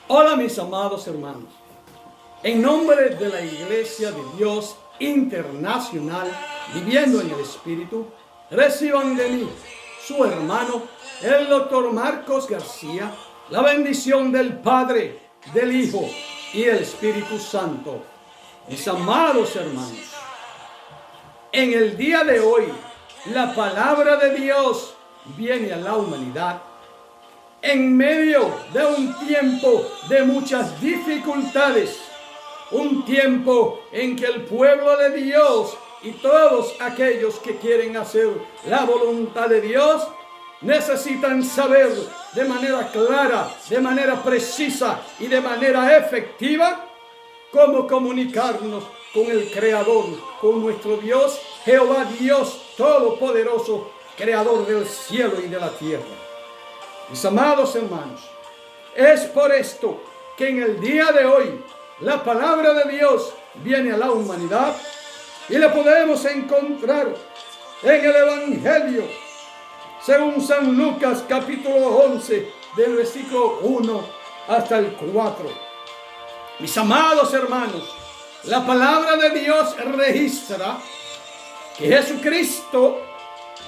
Hola mis amados hermanos, en nombre de la Iglesia de Dios Internacional, viviendo en el Espíritu, reciban de mí, su hermano, el doctor Marcos García, la bendición del Padre, del Hijo y del Espíritu Santo. Mis amados hermanos, en el día de hoy, la palabra de Dios viene a la humanidad en medio de un tiempo de muchas dificultades, un tiempo en que el pueblo de Dios y todos aquellos que quieren hacer la voluntad de Dios necesitan saber de manera clara, de manera precisa y de manera efectiva cómo comunicarnos con el Creador, con nuestro Dios, Jehová Dios Todopoderoso, Creador del cielo y de la tierra. Mis amados hermanos, es por esto que en el día de hoy la palabra de Dios viene a la humanidad y la podemos encontrar en el Evangelio según San Lucas capítulo 11 del versículo 1 hasta el 4. Mis amados hermanos, la palabra de Dios registra que Jesucristo,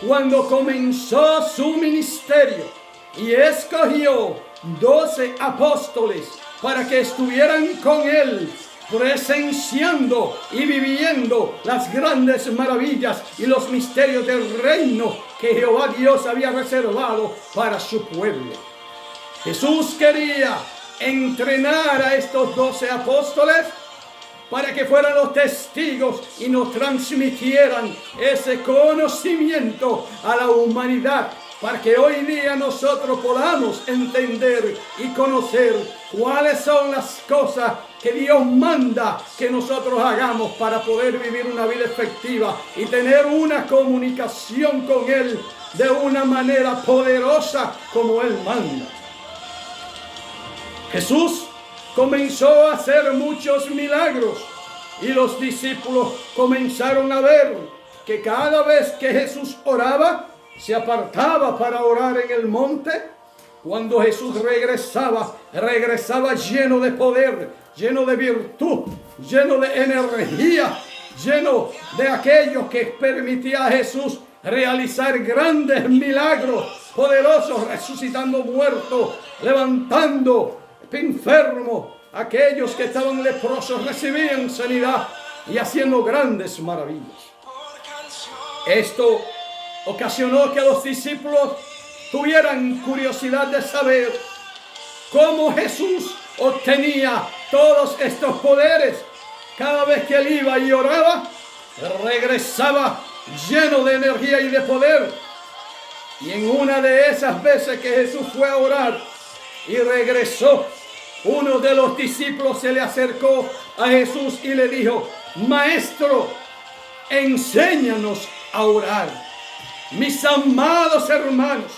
cuando comenzó su ministerio y escogió 12 apóstoles para que estuvieran con él, presenciando y viviendo las grandes maravillas y los misterios del reino que Jehová Dios había reservado para su pueblo. Jesús quería entrenar a estos 12 apóstoles para que fueran los testigos y nos transmitieran ese conocimiento a la humanidad, para que hoy día nosotros podamos entender y conocer cuáles son las cosas que Dios manda que nosotros hagamos para poder vivir una vida efectiva y tener una comunicación con Él de una manera poderosa como Él manda. Jesús comenzó a hacer muchos milagros y los discípulos comenzaron a ver que cada vez que Jesús oraba, se apartaba para orar en el monte. Cuando Jesús regresaba lleno de poder, lleno de virtud, lleno de energía, lleno de aquello que permitía a Jesús realizar grandes milagros poderosos, resucitando muertos, levantando enfermos. Aquellos que estaban leprosos recibían sanidad y haciendo grandes maravillas. Esto ocasionó que los discípulos tuvieran curiosidad de saber cómo Jesús obtenía todos estos poderes. Cada vez que él iba y oraba, regresaba lleno de energía y de poder. Y en una de esas veces que Jesús fue a orar y regresó, uno de los discípulos se le acercó a Jesús y le dijo: Maestro, enséñanos a orar. Mis amados hermanos,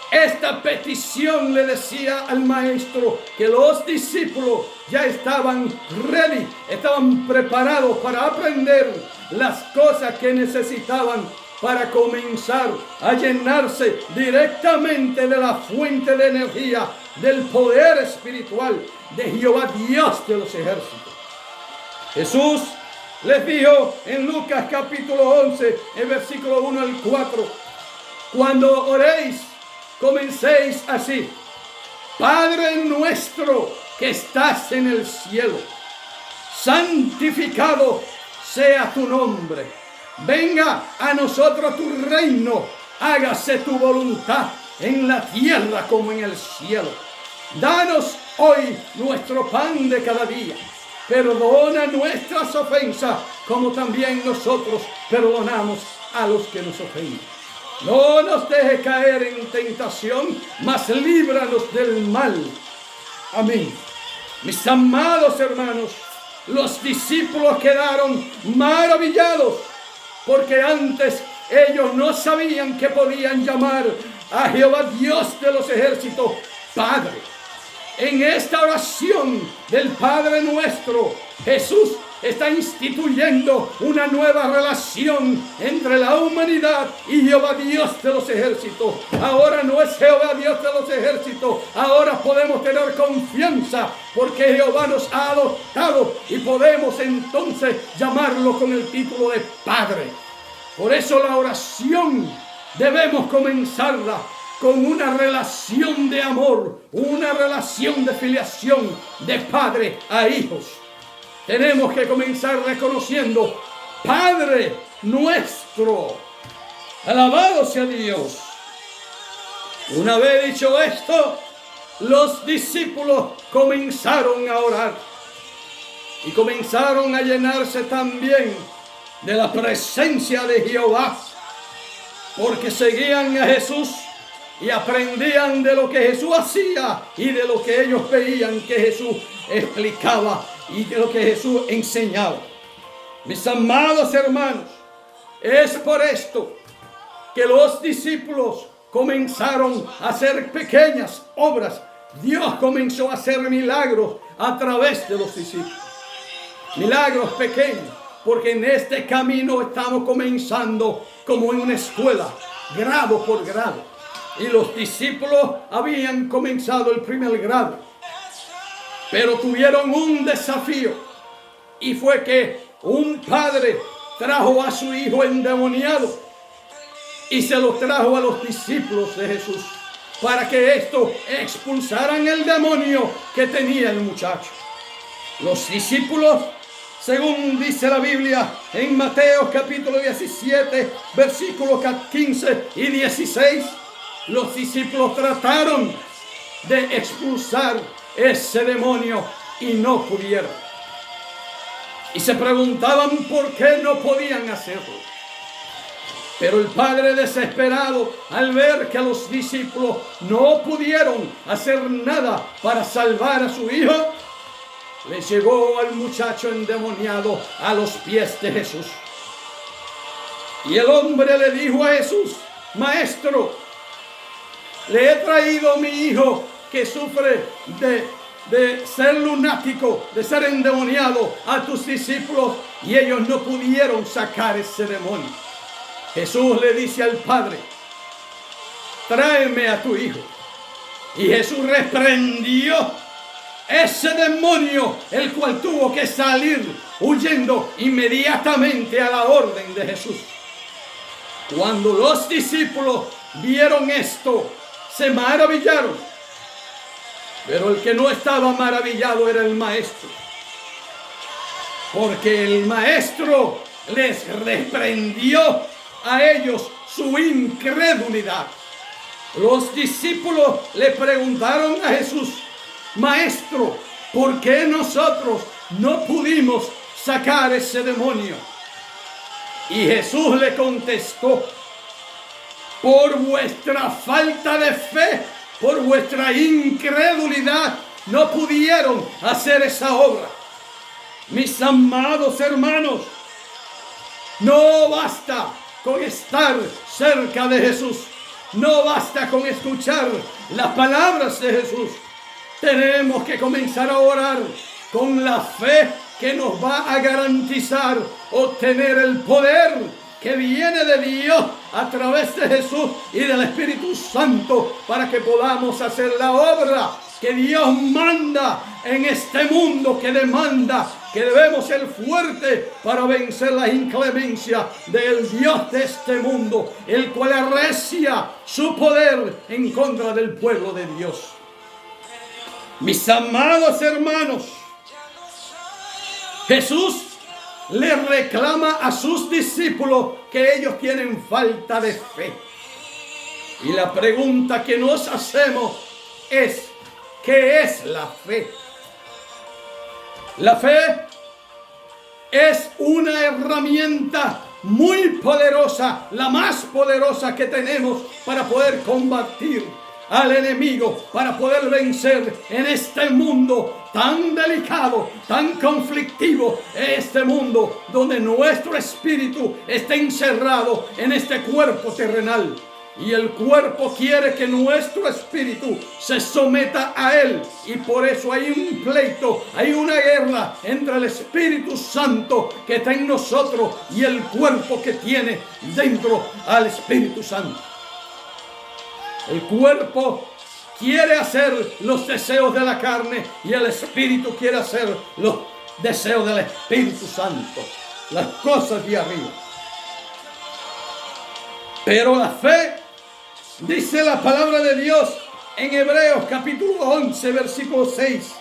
esta petición le decía al maestro que los discípulos ya estaban ready, estaban preparados para aprender las cosas que necesitaban para comenzar a llenarse directamente de la fuente de energía, del poder espiritual de Jehová Dios de los ejércitos. Jesús les dijo en Lucas capítulo 11, el versículo 1 al 4, cuando oréis, comencéis así: Padre nuestro que estás en el cielo, santificado sea tu nombre. Venga a nosotros tu reino, hágase tu voluntad en la tierra como en el cielo. Danos hoy nuestro pan de cada día. Perdona nuestras ofensas, como también nosotros perdonamos a los que nos ofenden. No nos dejes caer en tentación, mas líbranos del mal. Amén. Mis amados hermanos, los discípulos quedaron maravillados, porque antes ellos no sabían que podían llamar a Jehová Dios de los ejércitos Padre. En esta oración del Padre nuestro, Jesús está instituyendo una nueva relación entre la humanidad y Jehová Dios de los ejércitos. Ahora no es Jehová Dios de los ejércitos, ahora podemos tener confianza porque Jehová nos ha adoptado y podemos entonces llamarlo con el título de Padre. Por eso la oración debemos comenzarla con una relación de amor, una relación de filiación de padre a hijos. Tenemos que comenzar reconociendo: Padre nuestro, alabado sea Dios. Una vez dicho esto, los discípulos comenzaron a orar y comenzaron a llenarse también de la presencia de Jehová, porque seguían a Jesús y aprendían de lo que Jesús hacía y de lo que ellos veían que Jesús explicaba y de lo que Jesús enseñaba. Mis amados hermanos, es por esto que los discípulos comenzaron a hacer pequeñas obras. Dios comenzó a hacer milagros a través de los discípulos. Milagros pequeños, porque en este camino estamos comenzando como en una escuela, grado por grado. Y los discípulos habían comenzado el primer grado, pero tuvieron un desafío, y fue que un padre trajo a su hijo endemoniado y se lo trajo a los discípulos de Jesús para que estos expulsaran el demonio que tenía el muchacho. Los discípulos, según dice la Biblia en Mateo capítulo 17, versículos 15 y 16, los discípulos trataron de expulsar ese demonio y no pudieron. Y se preguntaban por qué no podían hacerlo. Pero el padre, desesperado al ver que los discípulos no pudieron hacer nada para salvar a su hijo, le llevó al muchacho endemoniado a los pies de Jesús. Y el hombre le dijo a Jesús: Maestro, le he traído a mi hijo que sufre de ser lunático, de ser endemoniado, a tus discípulos, y ellos no pudieron sacar ese demonio. Jesús le dice al padre: tráeme a tu hijo. Y Jesús reprendió ese demonio, el cual tuvo que salir huyendo inmediatamente a la orden de Jesús. Cuando los discípulos vieron esto, se maravillaron, pero el que no estaba maravillado era el maestro, porque el maestro les reprendió a ellos su incredulidad. Los discípulos le preguntaron a Jesús: Maestro, ¿por qué nosotros no pudimos sacar ese demonio? Y Jesús le contestó: por vuestra falta de fe, por vuestra incredulidad, no pudieron hacer esa obra. Mis amados hermanos, no basta con estar cerca de Jesús, no basta con escuchar las palabras de Jesús. Tenemos que comenzar a orar con la fe que nos va a garantizar obtener el poder que viene de Dios a través de Jesús y del Espíritu Santo, para que podamos hacer la obra que Dios manda en este mundo, que demanda que debemos ser fuertes para vencer la inclemencia del Dios de este mundo, el cual arrecia su poder en contra del pueblo de Dios. Mis amados hermanos, Jesús le reclama a sus discípulos que ellos tienen falta de fe. Y la pregunta que nos hacemos es: ¿qué es la fe? La fe es una herramienta muy poderosa, la más poderosa que tenemos para poder combatir al enemigo, para poder vencer en este mundo tan delicado, tan conflictivo, este mundo donde nuestro espíritu está encerrado en este cuerpo terrenal. Y el cuerpo quiere que nuestro espíritu se someta a Él. Y por eso hay un pleito, hay una guerra entre el Espíritu Santo que está en nosotros y el cuerpo que tiene dentro al Espíritu Santo. El cuerpo quiere hacer los deseos de la carne y el Espíritu quiere hacer los deseos del Espíritu Santo, las cosas de arriba. Pero la fe, dice la palabra de Dios en Hebreos capítulo 11, versículo 6,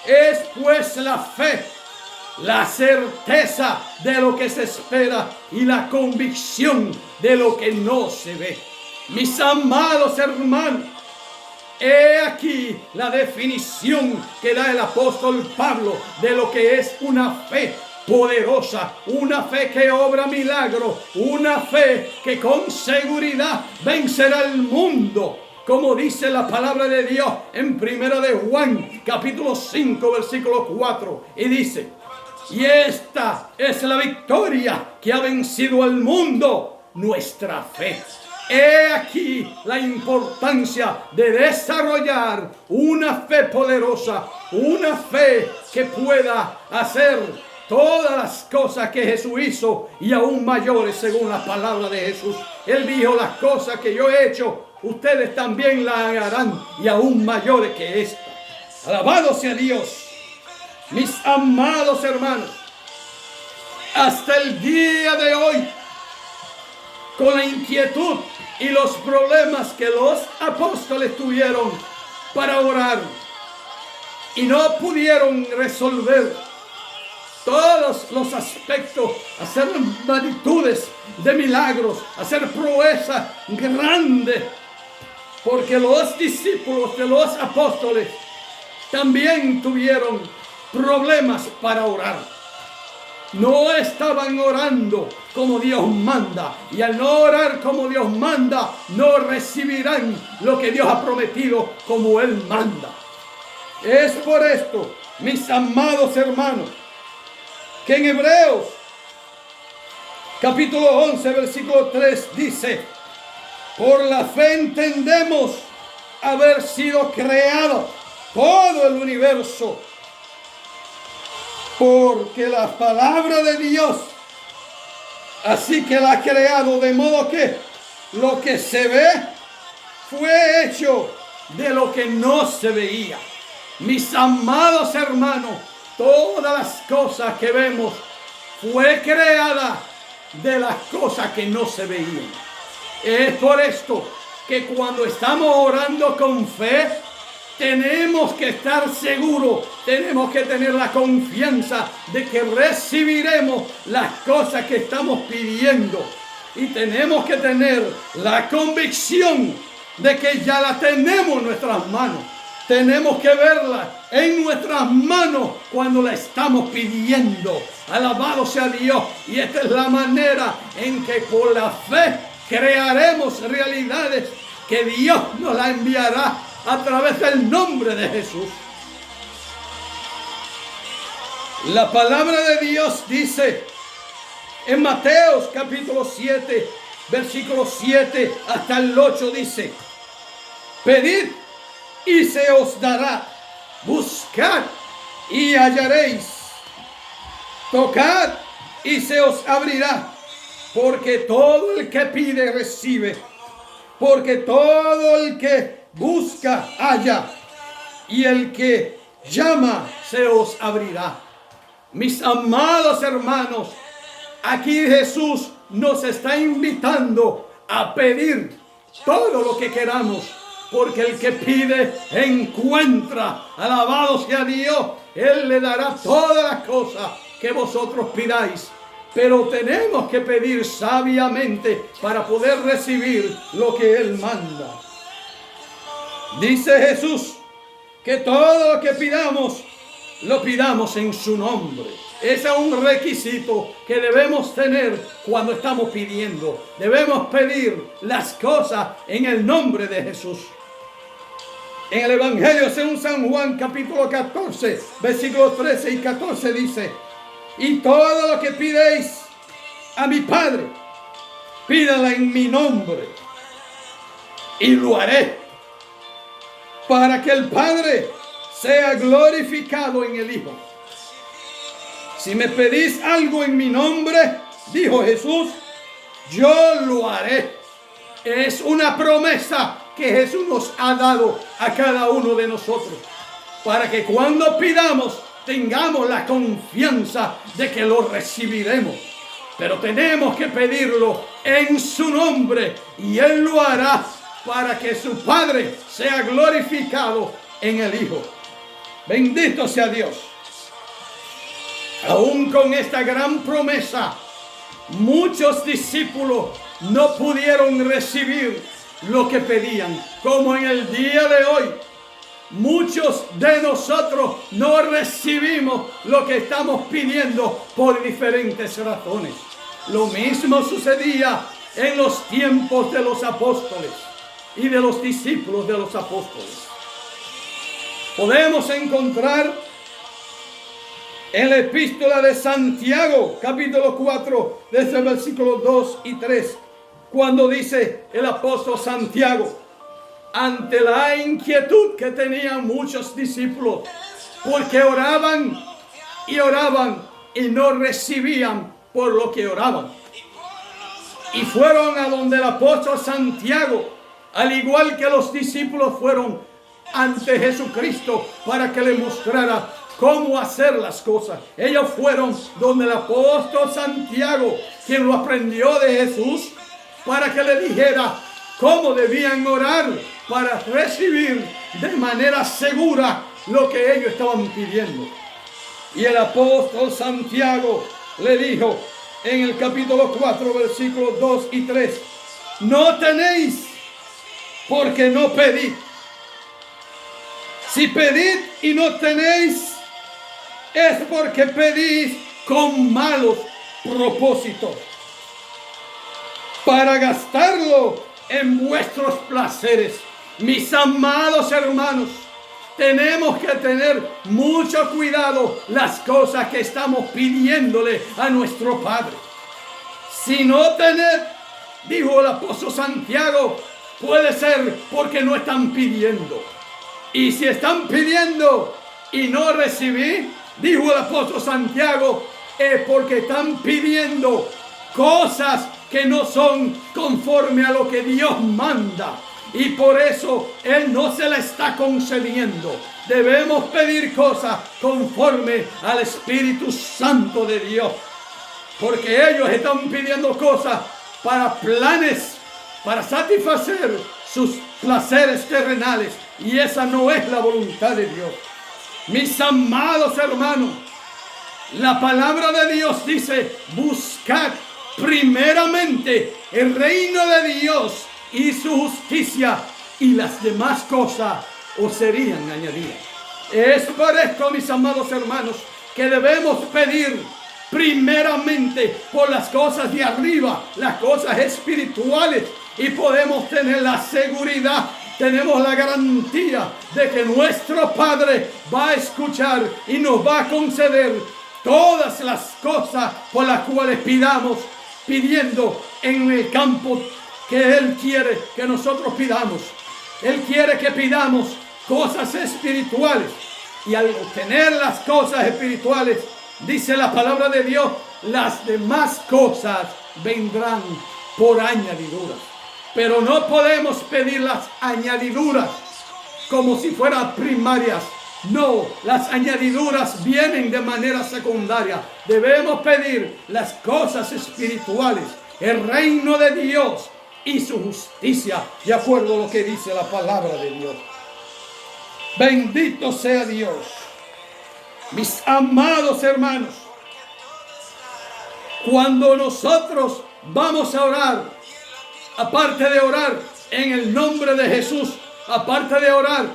es pues la fe, la certeza de lo que se espera y la convicción de lo que no se ve. Mis amados hermanos, he aquí la definición que da el apóstol Pablo de lo que es una fe poderosa, una fe que obra milagros, una fe que con seguridad vencerá el mundo, como dice la palabra de Dios en 1 de Juan capítulo 5 versículo 4, y dice: y esta es la victoria que ha vencido al mundo, nuestra fe. He aquí la importancia de desarrollar una fe poderosa, una fe que pueda hacer todas las cosas que Jesús hizo y aún mayores según la palabra de Jesús. Él dijo: las cosas que yo he hecho, ustedes también las harán y aún mayores que esta. Alabado sea Dios. Mis amados hermanos, hasta el día de hoy, con la inquietud y los problemas que los apóstoles tuvieron para orar y no pudieron resolver todos los aspectos, hacer magnitudes de milagros, hacer proezas grandes, porque los discípulos de los apóstoles también tuvieron problemas para orar. No estaban orando como Dios manda, y al no orar como Dios manda, no recibirán lo que Dios ha prometido como Él manda. Es por esto, mis amados hermanos, que en Hebreos capítulo 11 versículo 3 dice: por la fe entendemos haber sido creado todo el universo, porque la palabra de Dios así que la ha creado, de modo que lo que se ve fue hecho de lo que no se veía. Mis amados hermanos, todas las cosas que vemos fue creada de las cosas que no se veían. Es por esto que cuando estamos orando con fe, tenemos que estar seguros, tenemos que tener la confianza de que recibiremos las cosas que estamos pidiendo. Y tenemos que tener la convicción de que ya la tenemos en nuestras manos. Tenemos que verla en nuestras manos cuando la estamos pidiendo. Alabado sea Dios. Y esta es la manera en que por la fe crearemos realidades que Dios nos la enviará a través del nombre de Jesús. La palabra de Dios dice en Mateos capítulo 7, versículo 7 hasta el 8, dice: pedid y se os dará, buscad y hallaréis, tocad y se os abrirá, porque todo el que pide recibe, porque todo el que busca halla, y el que llama se os abrirá. Mis amados hermanos, aquí Jesús nos está invitando a pedir todo lo que queramos, porque el que pide encuentra. Alabado sea Dios. Él le dará todas las cosas que vosotros pidáis. Pero tenemos que pedir sabiamente para poder recibir lo que Él manda. Dice Jesús que todo lo que pidamos, lo pidamos en su nombre. Ese es un requisito que debemos tener cuando estamos pidiendo. Debemos pedir las cosas en el nombre de Jesús. En el Evangelio según San Juan capítulo 14, versículos 13 y 14 dice: y todo lo que pidéis a mi Padre, pídala en mi nombre, y lo haré, para que el Padre sea glorificado en el Hijo. Si me pedís algo en mi nombre, dijo Jesús, yo lo haré. Es una promesa que Jesús nos ha dado a cada uno de nosotros, para que cuando pidamos tengamos la confianza de que lo recibiremos. Pero tenemos que pedirlo en su nombre y Él lo hará para que su Padre sea glorificado en el Hijo. Bendito sea Dios. Aún con esta gran promesa, muchos discípulos no pudieron recibir lo que pedían, como en el día de hoy. Muchos de nosotros no recibimos lo que estamos pidiendo por diferentes razones. Lo mismo sucedía en los tiempos de los apóstoles y de los discípulos de los apóstoles. Podemos encontrar en la epístola de Santiago, capítulo 4, desde el versículo 2 y 3, cuando dice el apóstol Santiago, ante la inquietud que tenían muchos discípulos, porque oraban y no recibían por lo que oraban. Y fueron a donde el apóstol Santiago, al igual que los discípulos fueron ante Jesucristo para que le mostrara cómo hacer las cosas. Ellos fueron donde el apóstol Santiago, quien lo aprendió de Jesús, para que le dijera cómo debían orar para recibir de manera segura lo que ellos estaban pidiendo. Y el apóstol Santiago le dijo en el capítulo 4, versículos 2 y 3, no tenéis porque no pedid. Si pedid y no tenéis, es porque pedís con malos propósitos, para gastarlo en vuestros placeres. Mis amados hermanos, tenemos que tener mucho cuidado las cosas que estamos pidiéndole a nuestro Padre. Si no tened, dijo el apóstol Santiago, puede ser porque no están pidiendo. Y si están pidiendo y no recibí, dijo el apóstol Santiago, es porque están pidiendo cosas que no son conforme a lo que Dios manda. Y por eso Él no se la está concediendo. Debemos pedir cosas conforme al Espíritu Santo de Dios. Porque ellos están pidiendo cosas para planes, para satisfacer sus placeres terrenales. Y esa no es la voluntad de Dios. Mis amados hermanos, la palabra de Dios dice, buscad primeramente el reino de Dios y su justicia, y las demás cosas os serían añadidas. Es por esto, mis amados hermanos, que debemos pedir primeramente por las cosas de arriba, las cosas espirituales, y podemos tener la seguridad, tenemos la garantía de que nuestro Padre va a escuchar y nos va a conceder todas las cosas por las cuales pidiendo en el campo que Él quiere que nosotros pidamos. Él quiere que pidamos cosas espirituales, y al obtener las cosas espirituales, dice la palabra de Dios, las demás cosas vendrán por añadiduras. Pero no podemos pedir las añadiduras como si fueran primarias. No, las añadiduras vienen de manera secundaria. Debemos pedir las cosas espirituales, el reino de Dios y su justicia, de acuerdo a lo que dice la palabra de Dios. Bendito sea Dios. Mis amados hermanos, cuando nosotros vamos a orar, aparte de orar en el nombre de Jesús, aparte de orar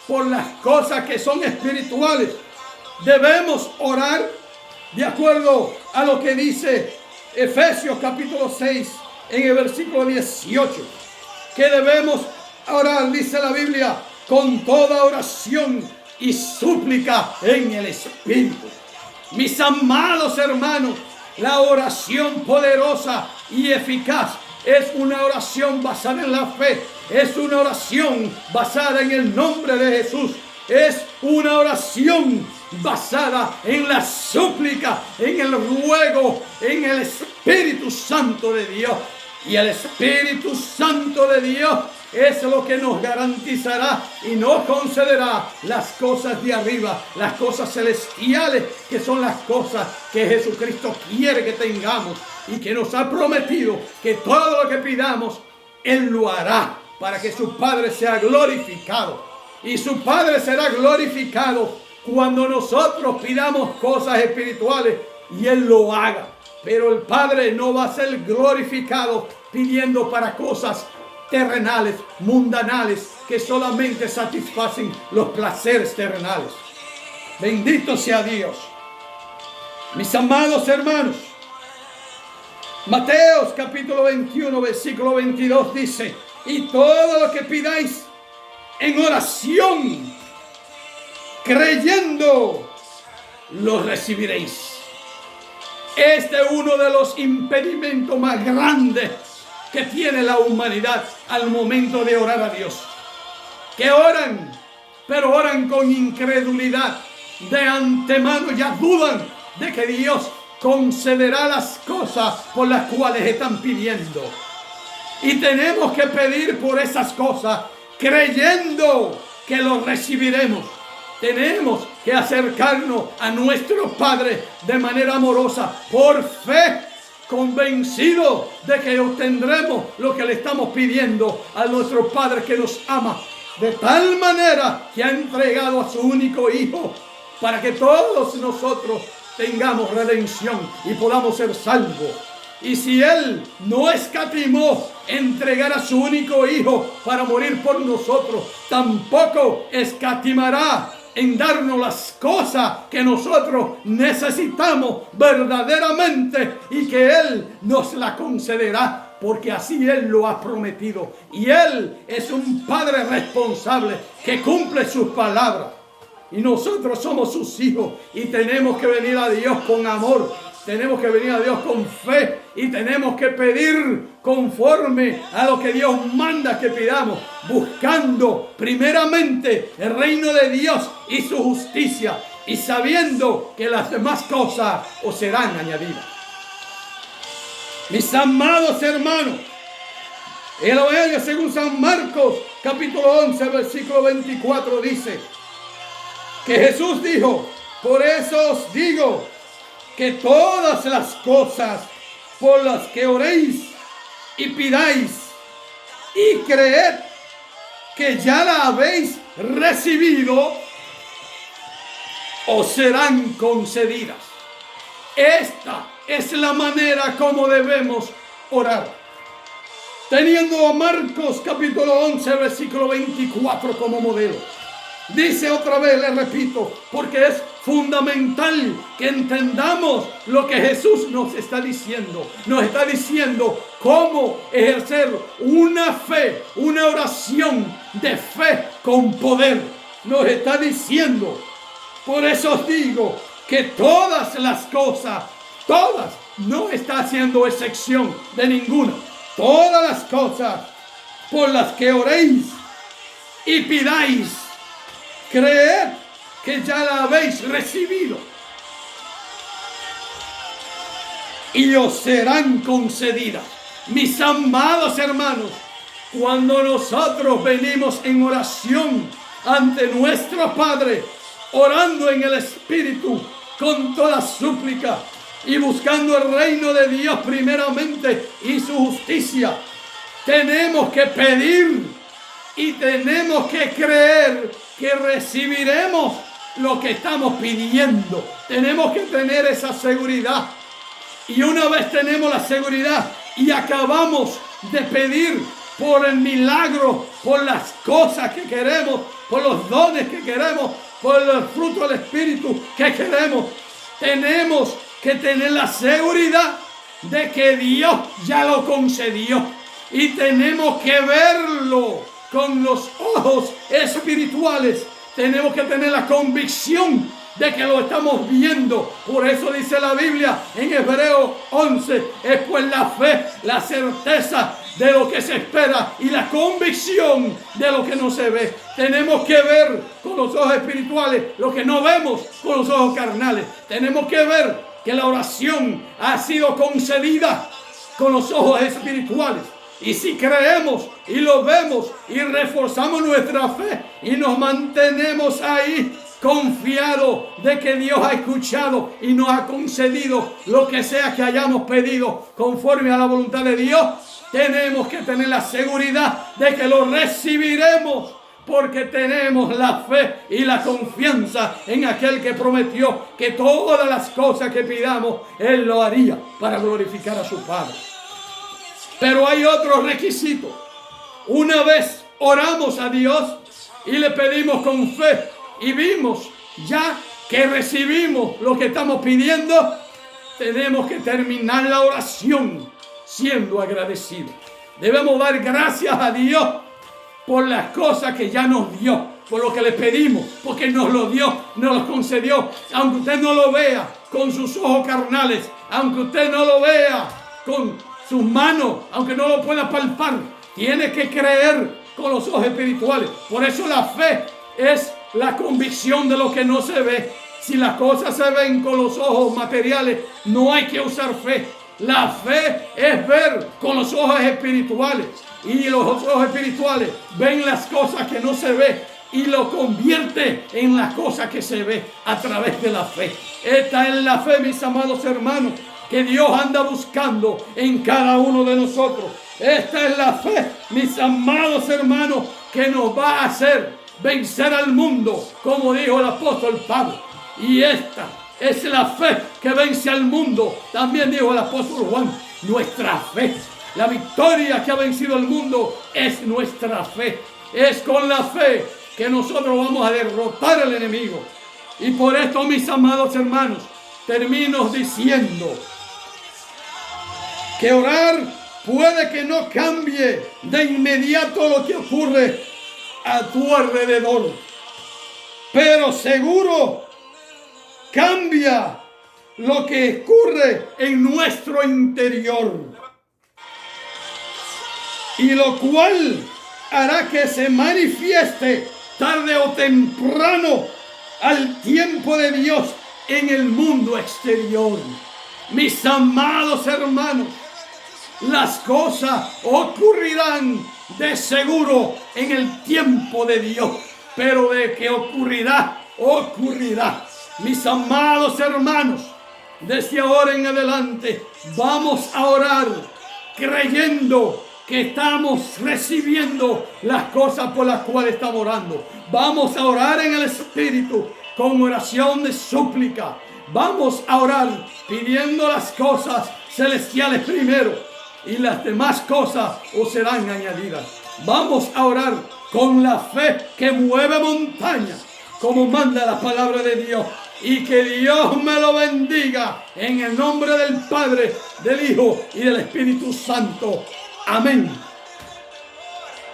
por las cosas que son espirituales, debemos orar de acuerdo a lo que dice Efesios capítulo 6 en el versículo 18, que debemos orar, dice la Biblia, con toda oración y súplica en el Espíritu. Mis amados hermanos, la oración poderosa y eficaz Es una oración basada en la fe. Es una oración basada en el nombre de Jesús. Es una oración basada en la súplica, en el ruego, en el Espíritu Santo de Dios. Y el Espíritu Santo de Dios es lo que nos garantizará y nos concederá las cosas de arriba, las cosas celestiales, que son las cosas que Jesucristo quiere que tengamos y que nos ha prometido que todo lo que pidamos, Él lo hará para que su Padre sea glorificado. Y su Padre será glorificado cuando nosotros pidamos cosas espirituales y Él lo haga. Pero el Padre no va a ser glorificado pidiendo para cosas terrenales, mundanales, que solamente satisfacen los placeres terrenales. Bendito sea Dios. Mis amados hermanos, Mateos capítulo 21, versículo 22 dice: y todo lo que pidáis en oración, creyendo, lo recibiréis. Este es uno de los impedimentos más grandes que tiene la humanidad al momento de orar a Dios. Que oran, pero oran con incredulidad. De antemano ya dudan de que Dios concederá las cosas por las cuales están pidiendo. Y tenemos que pedir por esas cosas creyendo que lo recibiremos. Tenemos que acercarnos a nuestro Padre de manera amorosa, por fe, convencido de que obtendremos lo que le estamos pidiendo a nuestro Padre que nos ama de tal manera que ha entregado a su único Hijo para que todos nosotros tengamos redención y podamos ser salvos. Y si Él no escatimó entregar a su único Hijo para morir por nosotros, tampoco escatimará en darnos las cosas que nosotros necesitamos verdaderamente, y que Él nos la concederá, porque así Él lo ha prometido. Y Él es un Padre responsable que cumple sus palabras. Y nosotros somos sus hijos y tenemos que venir a Dios con amor. Tenemos que venir a Dios con fe y tenemos que pedir conforme a lo que Dios manda que pidamos, buscando primeramente el reino de Dios y su justicia, y sabiendo que las demás cosas os serán añadidas. Mis amados hermanos, el Evangelio según San Marcos capítulo 11 versículo 24 dice que Jesús dijo: por eso os digo que todas las cosas por las que oréis y pidáis y creed que ya la habéis recibido, os serán concedidas. Esta es la manera como debemos orar. Teniendo a Marcos capítulo 11 versículo 24 como modelo. Dice otra vez, le repito, porque es fundamental que entendamos lo que Jesús nos está diciendo. Nos está diciendo cómo ejercer una fe, una oración de fe con poder. Nos está diciendo, por eso os digo que todas las cosas, todas, no está haciendo excepción de ninguna. Todas las cosas por las que oréis y pidáis, creed que ya la habéis recibido y os serán concedidas. Mis amados hermanos, cuando nosotros venimos en oración ante nuestro Padre, orando en el Espíritu con toda súplica y buscando el reino de Dios primeramente y su justicia, tenemos que pedir y tenemos que creer que recibiremos lo que estamos pidiendo. Tenemos que tener esa seguridad. Y una vez tenemos la seguridad y acabamos de pedir por el milagro, por las cosas que queremos, por los dones que queremos, por el fruto del Espíritu que queremos, tenemos que tener la seguridad de que Dios ya lo concedió. Y tenemos que verlo con los ojos espirituales. Tenemos que tener la convicción de que lo estamos viendo. Por eso dice la Biblia en Hebreos 11, es pues la fe, la certeza de lo que se espera y la convicción de lo que no se ve. Tenemos que ver con los ojos espirituales lo que no vemos con los ojos carnales. Tenemos que ver que la oración ha sido concedida con los ojos espirituales. Y si creemos y lo vemos y reforzamos nuestra fe y nos mantenemos ahí confiados de que Dios ha escuchado y nos ha concedido lo que sea que hayamos pedido conforme a la voluntad de Dios, tenemos que tener la seguridad de que lo recibiremos, porque tenemos la fe y la confianza en aquel que prometió que todas las cosas que pidamos Él lo haría para glorificar a su Padre. Pero hay otro requisito. Una vez oramos a Dios y le pedimos con fe y vimos ya que recibimos lo que estamos pidiendo, tenemos que terminar la oración siendo agradecidos. Debemos dar gracias a Dios por las cosas que ya nos dio, por lo que le pedimos, porque nos lo dio, nos lo concedió. Aunque usted no lo vea con sus ojos carnales, aunque usted no lo vea con sus manos, aunque no lo pueda palpar, tiene que creer con los ojos espirituales. Por eso la fe es la convicción de lo que no se ve. Si las cosas se ven con los ojos materiales, no hay que usar fe. La fe es ver con los ojos espirituales. Y los ojos espirituales ven las cosas que no se ve y lo convierte en las cosas que se ve a través de la fe. Esta es la fe, mis amados hermanos, que Dios anda buscando en cada uno de nosotros. Esta es la fe, mis amados hermanos, que nos va a hacer vencer al mundo, como dijo el apóstol Pablo. Y esta es la fe que vence al mundo, también dijo el apóstol Juan. Nuestra fe, la victoria que ha vencido al mundo es nuestra fe. Es con la fe que nosotros vamos a derrotar al enemigo. Y por esto, mis amados hermanos, termino diciendo que orar puede que no cambie de inmediato lo que ocurre a tu alrededor, pero seguro cambia lo que ocurre en nuestro interior, y lo cual hará que se manifieste tarde o temprano al tiempo de Dios en el mundo exterior. Mis amados hermanos, las cosas ocurrirán de seguro en el tiempo de Dios, pero de que ocurrirá, ocurrirá. Mis amados hermanos, desde ahora en adelante vamos a orar creyendo que estamos recibiendo las cosas por las cuales estamos orando. Vamos a orar en el Espíritu con oración de súplica. Vamos a orar pidiendo las cosas celestiales primero, y las demás cosas os serán añadidas. Vamos a orar con la fe que mueve montañas, como manda la palabra de Dios. Y que Dios me lo bendiga en el nombre del Padre, del Hijo y del Espíritu Santo. Amén.